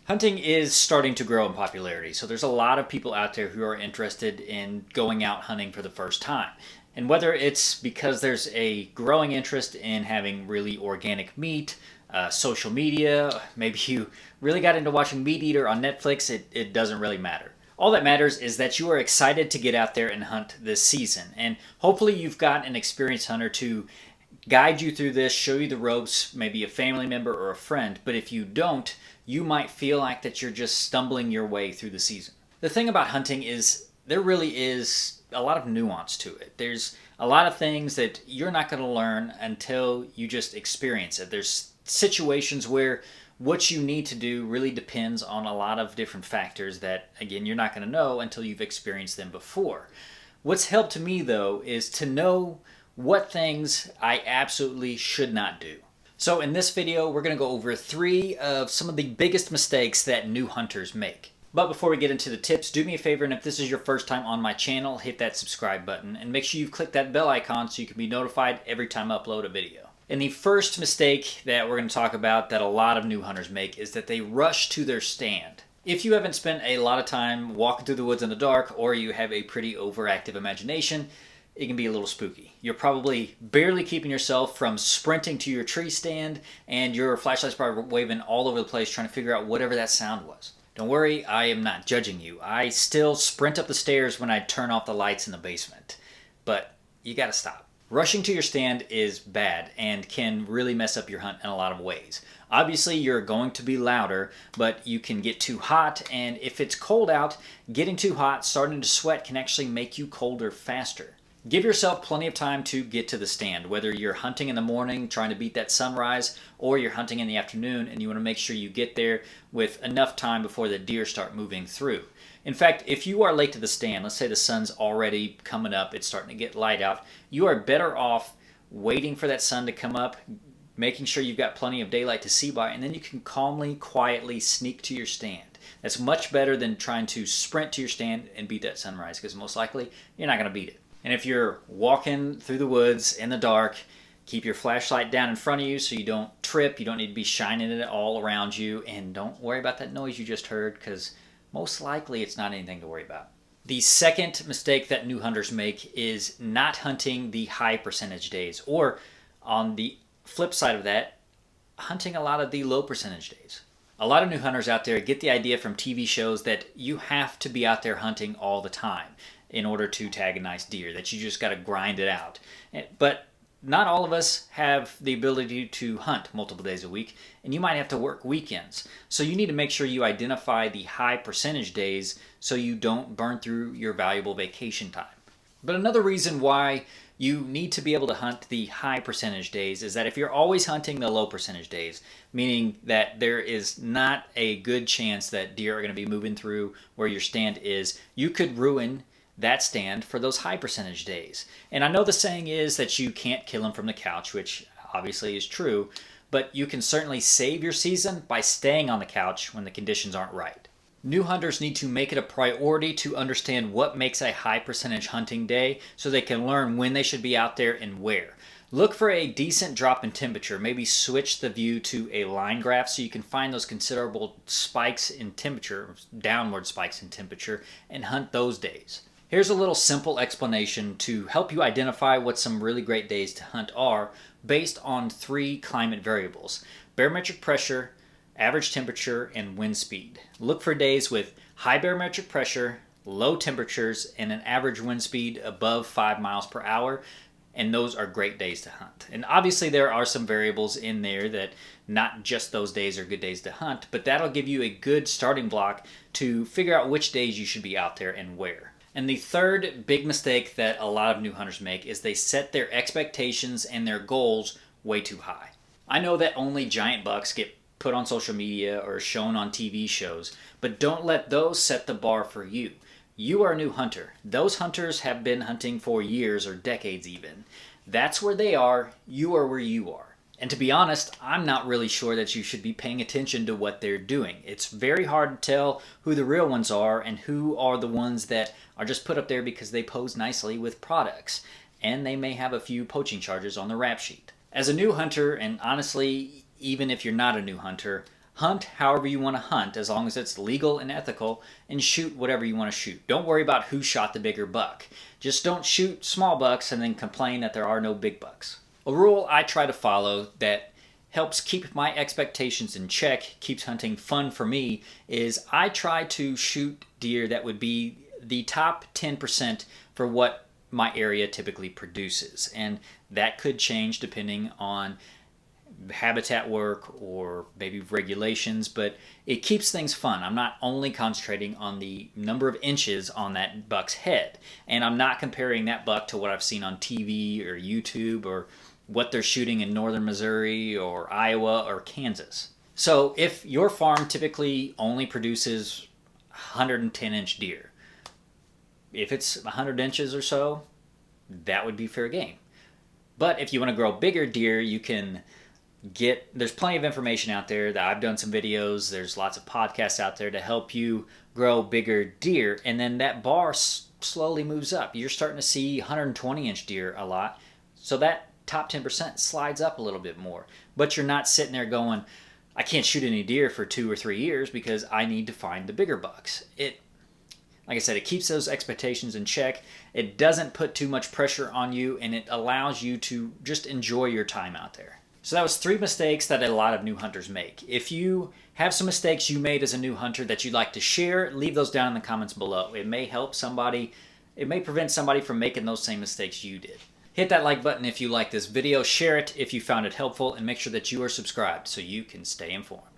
Hunting is starting to grow in popularity, so there's a lot of people out there who are interested in going out hunting for the first time. And whether it's because there's a growing interest in having really organic meat, social media, maybe you really got into watching Meat Eater on Netflix, it doesn't really matter. All that matters is that you are excited to get out there and hunt this season. And hopefully, you've got an experienced hunter to guide you through this, show you the ropes, maybe a family member or a friend. But if you don't, you might feel like that you're just stumbling your way through the season. The thing about hunting is there really is a lot of nuance to it. There's a lot of things that you're not going to learn until you just experience it. There's situations where what you need to do really depends on a lot of different factors that, again, you're not going to know until you've experienced them before. What's helped me, though, is to know what things I absolutely should not do. So in this video, we're going to go over 3 of some of the biggest mistakes that new hunters make. But before we get into the tips, do me a favor, and if this is your first time on my channel, hit that subscribe button and make sure you've clicked that bell icon so you can be notified every time I upload a video. And the first mistake that we're going to talk about that a lot of new hunters make is that they rush to their stand. If you haven't spent a lot of time walking through the woods in the dark, or you have a pretty overactive imagination, it can be a little spooky. You're probably barely keeping yourself from sprinting to your tree stand, and your flashlight's probably waving all over the place trying to figure out whatever that sound was. Don't worry, I am not judging you. I still sprint up the stairs when I turn off the lights in the basement. But you gotta stop. Rushing to your stand is bad and can really mess up your hunt in a lot of ways. Obviously, you're going to be louder, but you can get too hot, and if it's cold out, getting too hot, starting to sweat can actually make you colder faster. Give yourself plenty of time to get to the stand, whether you're hunting in the morning trying to beat that sunrise, or you're hunting in the afternoon and you want to make sure you get there with enough time before the deer start moving through. In fact, if you are late to the stand, let's say the sun's already coming up, it's starting to get light out, you are better off waiting for that sun to come up, making sure you've got plenty of daylight to see by, and then you can calmly, quietly sneak to your stand. That's much better than trying to sprint to your stand and beat that sunrise, because most likely you're not going to beat it. And if you're walking through the woods in the dark, keep your flashlight down in front of you so you don't trip. You don't need to be shining it all around you. And don't worry about that noise you just heard, because most likely it's not anything to worry about. The second mistake that new hunters make is not hunting the high percentage days. Or on the flip side of that, hunting a lot of the low percentage days. A lot of new hunters out there get the idea from TV shows that you have to be out there hunting all the time in order to tag a nice deer, that you just got to grind it out. But not all of us have the ability to hunt multiple days a week, and you might have to work weekends. So you need to make sure you identify the high percentage days so you don't burn through your valuable vacation time. But another reason why you need to be able to hunt the high percentage days is that if you're always hunting the low percentage days, meaning that there is not a good chance that deer are going to be moving through where your stand is, you could ruin that stand for those high percentage days. And I know the saying is that you can't kill them from the couch, which obviously is true, but you can certainly save your season by staying on the couch when the conditions aren't right. New hunters need to make it a priority to understand what makes a high percentage hunting day so they can learn when they should be out there and where. Look for a decent drop in temperature. Maybe switch the view to a line graph so you can find those considerable spikes in temperature, downward spikes in temperature, and hunt those days. Here's a little simple explanation to help you identify what some really great days to hunt are based on 3 climate variables: barometric pressure, average temperature, and wind speed. Look for days with high barometric pressure, low temperatures, and an average wind speed above 5 miles per hour, and those are great days to hunt. And obviously there are some variables in there that not just those days are good days to hunt, but that'll give you a good starting block to figure out which days you should be out there and where. And the third big mistake that a lot of new hunters make is they set their expectations and their goals way too high. I know that only giant bucks get put on social media or shown on TV shows, but don't let those set the bar for you. You are a new hunter. Those hunters have been hunting for years or decades even. That's where they are. You are where you are. And to be honest, I'm not really sure that you should be paying attention to what they're doing. It's very hard to tell who the real ones are and who are the ones that are just put up there because they pose nicely with products. And they may have a few poaching charges on the rap sheet. As a new hunter, and honestly, even if you're not a new hunter, Hunt however you want to hunt as long as it's legal and ethical, and shoot whatever you want to shoot. Don't worry about who shot the bigger buck. Just don't shoot small bucks and then complain that there are no big bucks. A rule I try to follow that helps keep my expectations in check, keeps hunting fun for me, is I try to shoot deer that would be the top 10% for what my area typically produces. And that could change depending on habitat work or maybe regulations, but it keeps things fun. I'm not only concentrating on the number of inches on that buck's head, and I'm not comparing that buck to what I've seen on TV or YouTube or what they're shooting in northern Missouri or Iowa or Kansas. So if your farm typically only produces 110-inch deer, if it's 100 inches or so, that would be fair game. But if you want to grow bigger deer, you can there's plenty of information out there. That I've done some videos, there's lots of podcasts out there to help you grow bigger deer, and then that bar slowly moves up. You're starting to see 120-inch deer a lot, so that top 10% slides up a little bit more. But you're not sitting there going, I can't shoot any deer for 2 or 3 years because I need to find the bigger bucks. Like I said, it keeps those expectations in check. It doesn't put too much pressure on you, and it allows you to just enjoy your time out there. So that was 3 mistakes that a lot of new hunters make. If you have some mistakes you made as a new hunter that you'd like to share, leave those down in the comments below. It may help somebody. It may prevent somebody from making those same mistakes you did. Hit that like button if you like this video, share it if you found it helpful, and make sure that you are subscribed so you can stay informed.